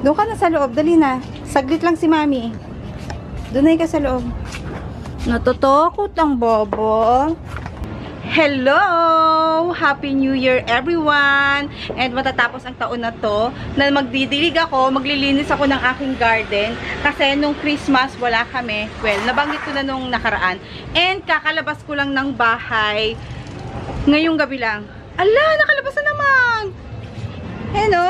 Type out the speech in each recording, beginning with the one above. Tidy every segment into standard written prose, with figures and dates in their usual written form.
Doon ka na sa loob. Dali na. Saglit lang si mami. Doon ka sa loob. Natatakot ang bobo. Hello! Happy New Year everyone! And matatapos ang taon na to na magdidilig ako, maglilinis ako ng aking garden kasi nung Christmas wala kami. Well, nabanggit ko na nung nakaraan. And kakalabas ko lang ng bahay ngayong gabi lang. Ala, nakalabas na naman! Hello?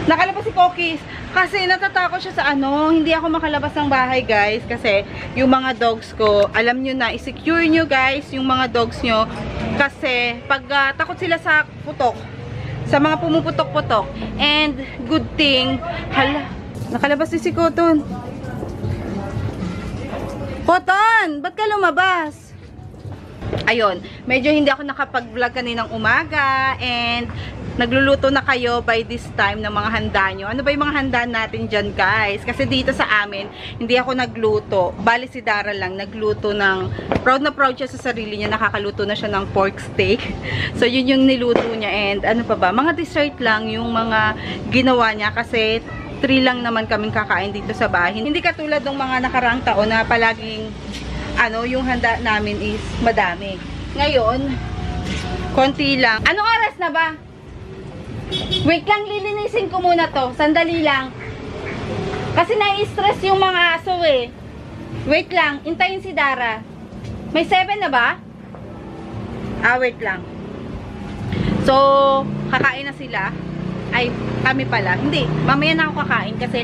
Nakalabas si Cookies. Kasi natatakot siya sa hindi ako makalabas ng bahay guys. Kasi yung mga dogs ko, alam nyo na, i-secure nyo guys yung mga dogs nyo. Kasi pag takot sila sa putok, sa mga pumuputok-putok. And good thing, hala, nakalabas si Cotton. Cotton, ba't ka lumabas? Ayun, medyo hindi ako nakapag-vlog kaninang umaga. And nagluluto na kayo by this time ng mga handa nyo. Ano ba yung mga handa natin dyan guys? Kasi dito sa amin, hindi ako nagluto. Bali si Dara lang nagluto ng, proud na proud siya sa sarili niya, nakakaluto na siya ng pork steak. So yun yung niluto niya. And ano pa ba? Mga dessert lang yung mga ginawa niya kasi 3 lang naman kaming kakain dito sa bahay. Hindi katulad ng mga nakaraang taon na palaging yung handa namin is madami. Ngayon, konti lang. Anong oras na ba? Wait lang, lilinisin ko muna to. Sandali lang. Kasi nai-stress yung mga aso eh. Wait lang, hintayin si Dara. May 7 na ba? Wait lang. So, kakain na sila. Ay, kami pala. Hindi, mamaya na ako kakain kasi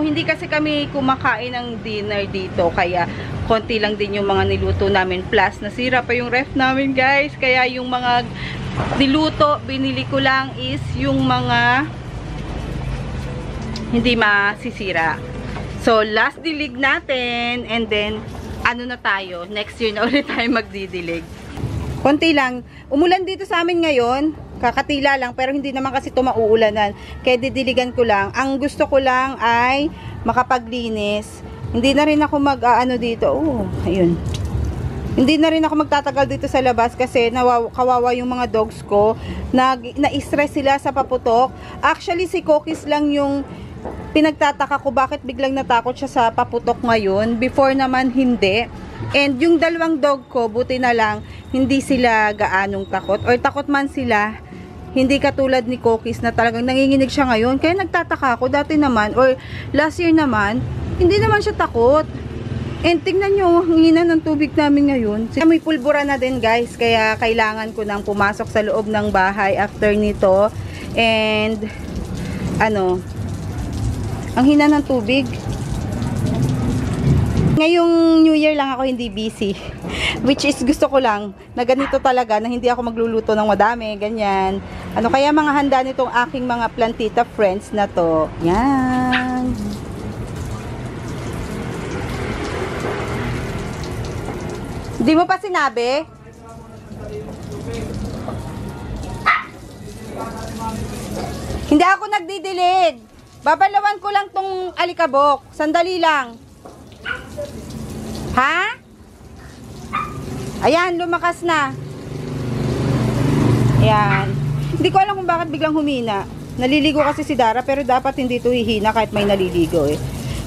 hindi kasi kami kumakain ng dinner dito. Kaya, konti lang din yung mga niluto namin. Plus, nasira pa yung ref namin guys. Kaya yung mga niluto, binili ko lang is yung mga hindi masisira. So, last dilig natin and then, na tayo? Next year na ulit tayo magdidilig. Konti lang. Umulan dito sa amin ngayon. Kakatila lang, pero hindi naman kasi ito mauulanan. Kaya didiligan ko lang. Ang gusto ko lang ay makapaglinis. Hindi na rin ako dito. Ayun. Hindi na rin ako magtatagal dito sa labas kasi kawawa yung mga dogs ko. Na-stress sila sa paputok. Actually, si Cookies lang yung pinagtataka ko bakit biglang natakot siya sa paputok ngayon. Before naman, hindi. And yung 2 dog ko, buti na lang, hindi sila gaanong takot. Or takot man sila, hindi katulad ni Cookies na talagang nanginginig siya ngayon. Kaya nagtataka ako, dati naman, or last year naman, hindi naman siya takot. And tingnan nyo, ang hina ng tubig namin ngayon. May pulbura na din guys, kaya kailangan ko nang pumasok sa loob ng bahay after nito. And, ang hina ng tubig. Ngayong New Year lang ako hindi busy. Which is gusto ko lang na ganito talaga, na hindi ako magluluto ng madami, ganyan. Kaya mga handa nitong aking mga plantita friends na to. Yan. Hindi mo pa sinabi? Hindi ako nagdidilig. Babalawan ko lang tong alikabok. Sandali lang. Ha? Ayan, lumakas na. Ayan. Hindi ko alam kung bakit biglang humina. Naliligo kasi si Dara, pero dapat hindi ito hihina kahit may naliligo eh.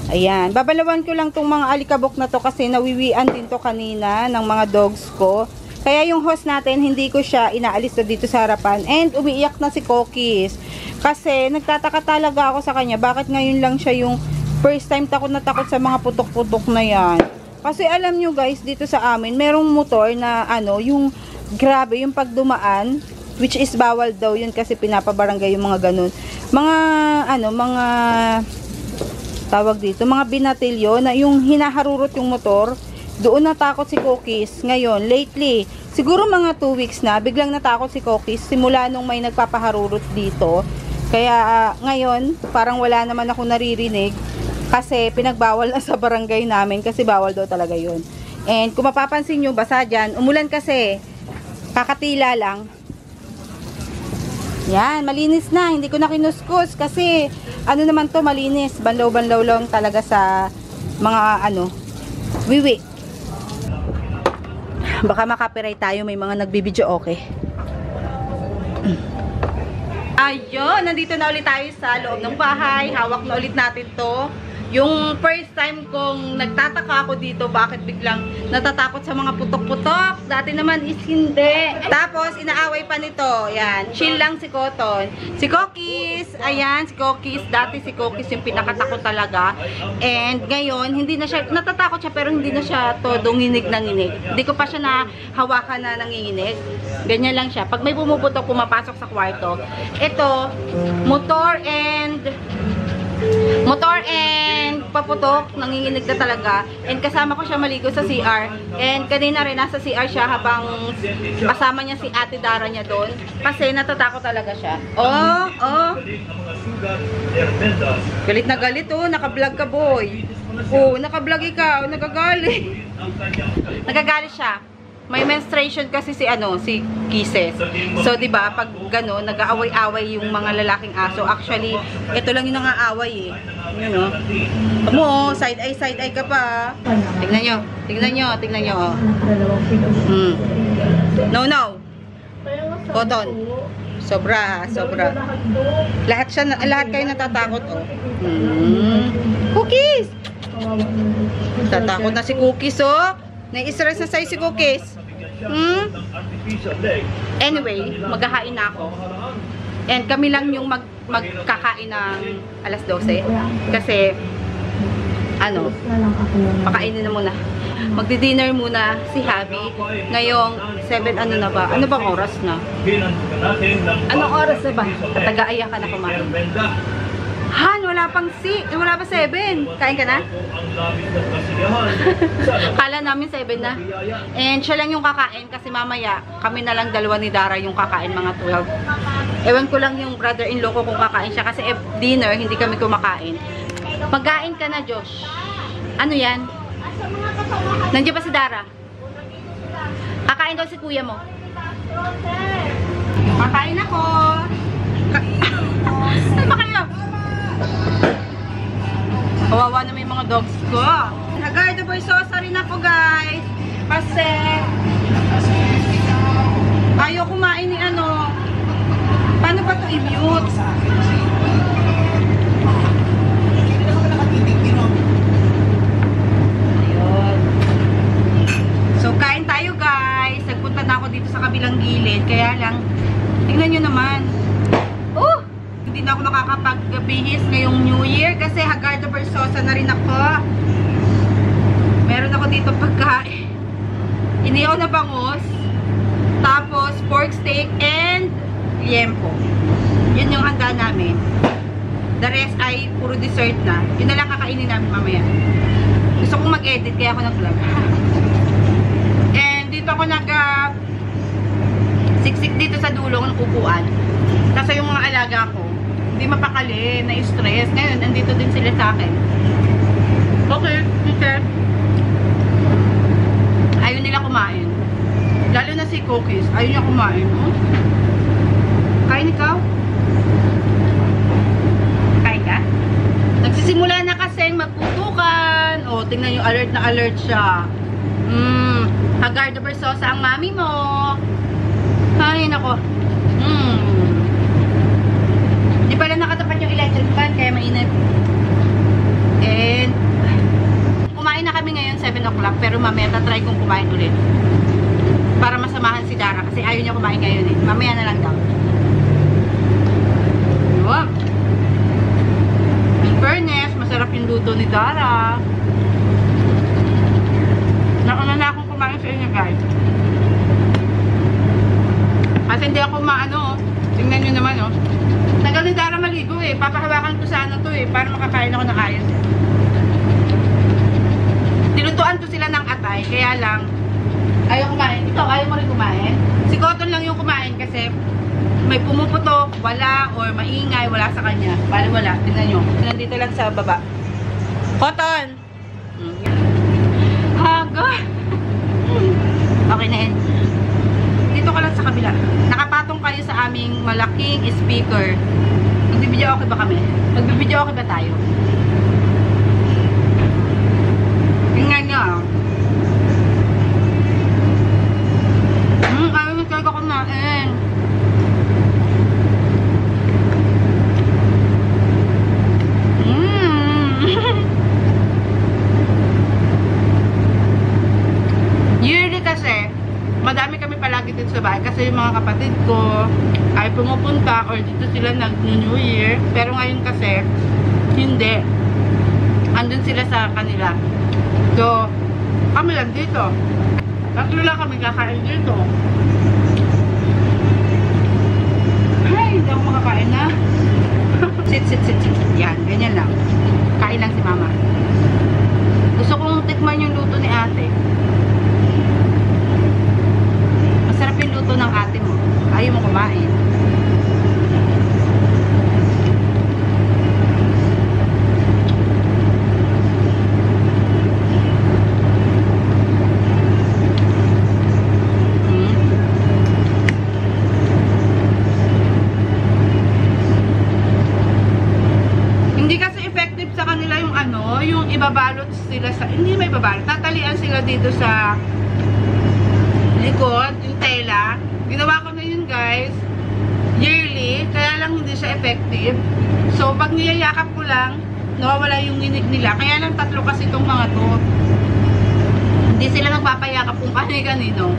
Ayan, babalawan ko lang tong mga alikabok na to kasi nawiwian din to kanina ng mga dogs ko. Kaya yung host natin, hindi ko siya inaalis na dito sa harapan. And umiiyak na si Cookies. Kasi nagtataka talaga ako sa kanya, bakit ngayon lang siya yung first time takot na takot sa mga putok-putok na yan. Kasi alam nyo guys, dito sa amin, merong motor na yung grabe, yung pagdumaan, which is bawal daw yun kasi pinapabarangay yung mga ganun. Mga tawag dito, mga binatilyo na yung hinaharurot yung motor. Doon natakot si Cookies. Ngayon, lately, siguro mga 2 weeks na, biglang natakot si Cookies simula nung may nagpapaharurot dito. Kaya ngayon, parang wala naman ako naririnig kasi pinagbawal na sa barangay namin kasi bawal daw talaga yun. And kung mapapansin nyo, basa dyan, umulan kasi, kakatila lang. Yan, malinis na. Hindi ko na kinuskus kasi naman to, malinis. Banlaw-banlaw lang talaga sa mga wiwi. Baka makapiright tayo, may mga nagbibidyo, okay. Ayun, nandito na ulit tayo sa loob ng bahay. Hawak na ulit natin to. Yung first time kong nagtataka ako dito, bakit biglang natatakot sa mga putok-putok. Dati naman is hindi. Tapos, inaaway pa nito. Yan, chill lang si Cotton. Si Cookies, ayan, si Cookies. Dati si Cookies yung pinakatakot talaga. And ngayon, hindi na siya, natatakot siya pero hindi na siya todo nginig na nginig. Hindi ko pa siya nahawakan na nanginginig. Ganyan lang siya. Pag may pumuputok, pumapasok sa kwarto. Ito, motor and paputok, nanginginig na talaga. And kasama ko siya maligo sa CR. And kanina rin nasa CR siya habang kasama niya si Ate Dara niya doon. Kasi natatakot talaga siya. Oh. Galit na galit oh. Naka-vlog ka boy. Oh, naka-vlog ikaw. Nagagalit. Nagagalit siya. May menstruation kasi si Kisses. So, 'di ba, pag gano'n, nag-aaway-away yung mga lalaking aso. Actually, ito lang yung nangaaway eh. Yun oh. Tamo, side eye ka pa. Tingnan nyo oh. No. Cotton. Sobra. Lahat kayo natatakot oh. Cookies. Tatakot na si Cookies oh. Nai-stress na sa'yo si Cookies. Anyway, maghahain na ako. And kami lang yung magkakain ng alas 12. Kasi, pakainin na muna. Magdi-dinner muna si Javi. Ngayong 7, na ba? Ano bang oras na? Anong oras na ba? Taga-aya ka na kumain. Han, wala pa 7. Kain ka na? Kala namin 7 na. And siya lang yung kakain kasi mamaya kami na lang dalawa ni Dara yung kakain mga 12. Ewan ko lang yung brother-in-law ko kung kakain siya kasi dinner hindi kami kumakain. Magkain ka na, Josh. Ano yan? Nandiyan pa si Dara? Kakain daw si kuya mo. Kakain ako. Ano ba kayo? Kawawa na may mga dogs ko. Haggard the boy sauce rin ako guys. Kasi ayaw kumain ni paano ba ito i-mute? Ayun. So kain tayo guys. Nagpunta na ako dito sa kabilang gilid. Kaya lang, tingnan nyo naman. Hindi na ako makakapagbihis ngayong New Year kasi Haggard the Versosa na rin ako. Meron ako dito pagkain. Inihaw na bangus, tapos pork steak and liempo. Yun yung handa namin. The rest ay puro dessert na. Yun na lang kakainin namin mamaya. Gusto kong mag-edit kaya ako nag-vlog. And dito ako siksik dito sa dulo ng upuan. Kasi yung mga alaga ko hindi mapakali, na-stress. Ngayon, nandito din sila sa akin. Okay, teacher. Ayaw nila kumain. Lalo na si Cookies. Ayaw niya kumain. Kain ikaw? Kain ka? Nagsisimula na kasi magputukan. O, tingnan yung alert na alert siya. Haggard the Versosa ang mami mo. Ay, nako. Di pala nakatapat yung electric fan, kaya mainit. And, kumain na kami ngayon 7 o'clock, pero mamaya tatry kong kumain ulit. Para masamahan si Dara, kasi ayaw niya kumain ngayon eh. Mamaya na lang daw. Wow. In fairness, masarap yung luto ni Dara. Nauna na akong kumain sa inyo guys. Kasi hindi ako tingnan nyo naman tagal ni Dara maligo eh. Papahawakan ko sana to eh. Para makakain ako ng ayos eh. Tinutuan ko sila ng atay. Kaya lang, ayaw kumain. Ikaw, ayaw mo rin kumain? Si Cotton lang yung kumain kasi may pumuputok, wala, or maingay, wala sa kanya. Bale wala. Tingnan nyo. Nandito lang sa baba. Cotton! Haga! Okay na yun. Dito ka lang sa kabila. Nakapatong kayo sa aming malaking speaker. Magbibideo okay ba kami? Magbibideo okay ba tayo? Tingnan nyo. Ayaw nyo talaga kumain. natin sa bahay kasi yung mga kapatid ko ay pumupunta or dito sila nag-New Year. Pero ngayon kasi, hindi. Andun sila sa kanila. So, kami lang dito. Tatlo lang kami kakain dito. Ay, hindi ako makakain na. Sit. Yan, ganyan lang. Kain lang si mama. Gusto kong tikman yung luto ni ate. Masarap yung luto ng ate mo. Ayaw mo kumain. Hindi kasi effective sa kanila yung yung ibabalot sila sa, hindi may babalot, tatalian sila dito sa likod, yung tela. Ginawa ko na yun guys, yearly, kaya lang hindi siya effective. So pag niyayakap ko lang, nawawala yung nginig nila. Kaya lang tatlo kasi itong mga to. Hindi sila nagpapayakap kung kanino.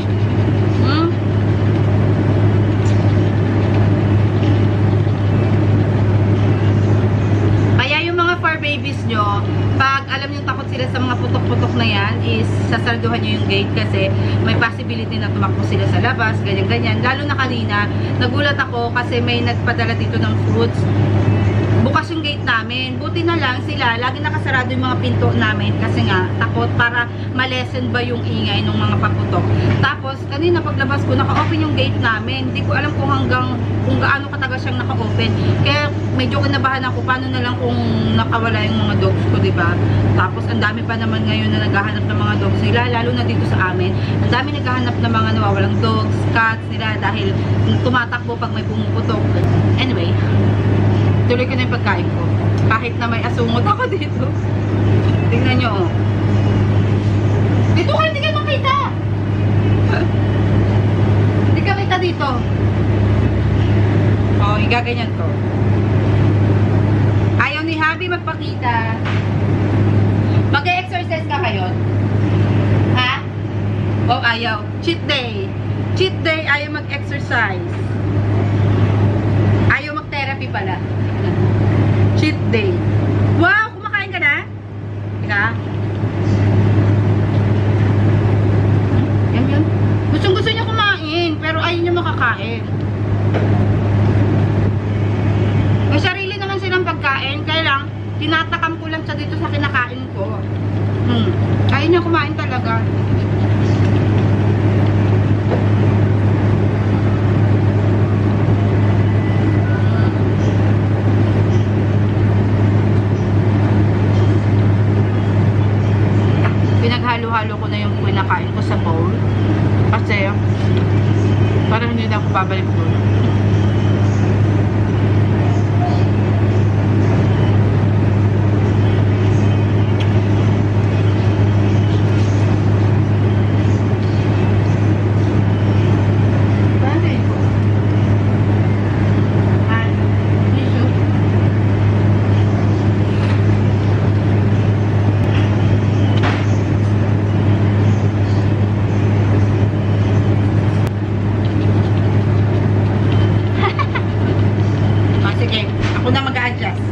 Babies nyo, pag alam nyo takot sila sa mga putok-putok na yan, is sasarduhan nyo yung gate kasi may possibility na tumakbo sila sa labas, ganyan-ganyan. Lalo na kanina, nagulat ako kasi may nagpadala dito ng fruits. Bukas yung gate namin. Buti na lang sila, lagi nakasarado yung mga pinto namin kasi nga, takot para malesen ba yung ingay ng mga paputok. Tapos, kanina paglabas ko, naka-open yung gate namin. Hindi ko alam kung gaano katagal siyang naka-open. Kaya medyo kinabahan ako, paano na lang kung nakawala yung mga dogs ko, diba? Tapos, ang dami pa naman ngayon na naghahanap ng mga dogs nila, lalo na dito sa amin. Ang dami naghahanap ng mga nawawalang dogs, cats nila dahil tumatakbo pag may pumuputok. Anyway, tuloy ko na yung pagkain ko. Kahit na may asungot ako dito. Tingnan nyo, oh. Dito ka, hindi ka makita. Hindi ka makita dito. Oh, igaganyan to. Ayaw ni Habi magpakita. Mag-exercise ka kayo? Ha? Oh, ayaw. Cheat day. Cheat day, ayaw mag-exercise. Ayaw mag-therapy pala. Cheat day. Wow! Kumakain ka na? Ika? Yan. Gusto niya kumain, pero ayaw niya makakain. May sarili naman silang pagkain, kaya lang, tinatakam ko lang siya dito sa kinakain ko. Ayaw niya kumain talaga. Halo-halo ko na yung pinakain ko sa bowl kasi parang hindi na ako babalik doon. Ako na mag-a-adjust.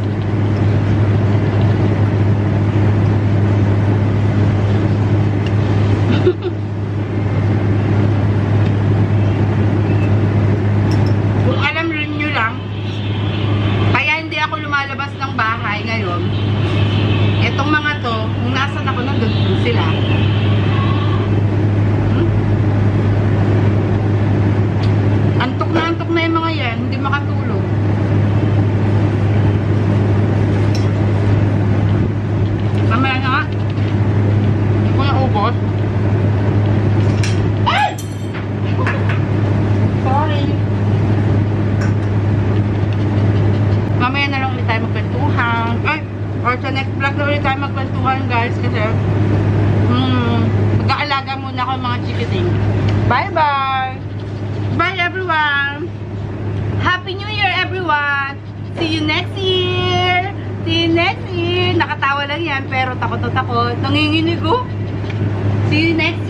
Kung alam rin nyo lang, kaya hindi ako lumalabas ng bahay ngayon. Etong mga to, kung nasan ako nandun sila. Antok na yung mga yan, hindi makatulog. Mamaya na nga. Hindi ko na ubos. Ay! Sorry. Mamaya na lang ulit tayo magkwentuhan. Ay! Or sa next vlog na ulit tayo magkwentuhan guys. Kasi mag-aalaga muna ako mga chikiting. Bye-bye! Bye everyone! Happy New Year everyone! See you next year! See you next year! Nakatawa lang yan, pero takot na takot. Nanginginig ko. See you next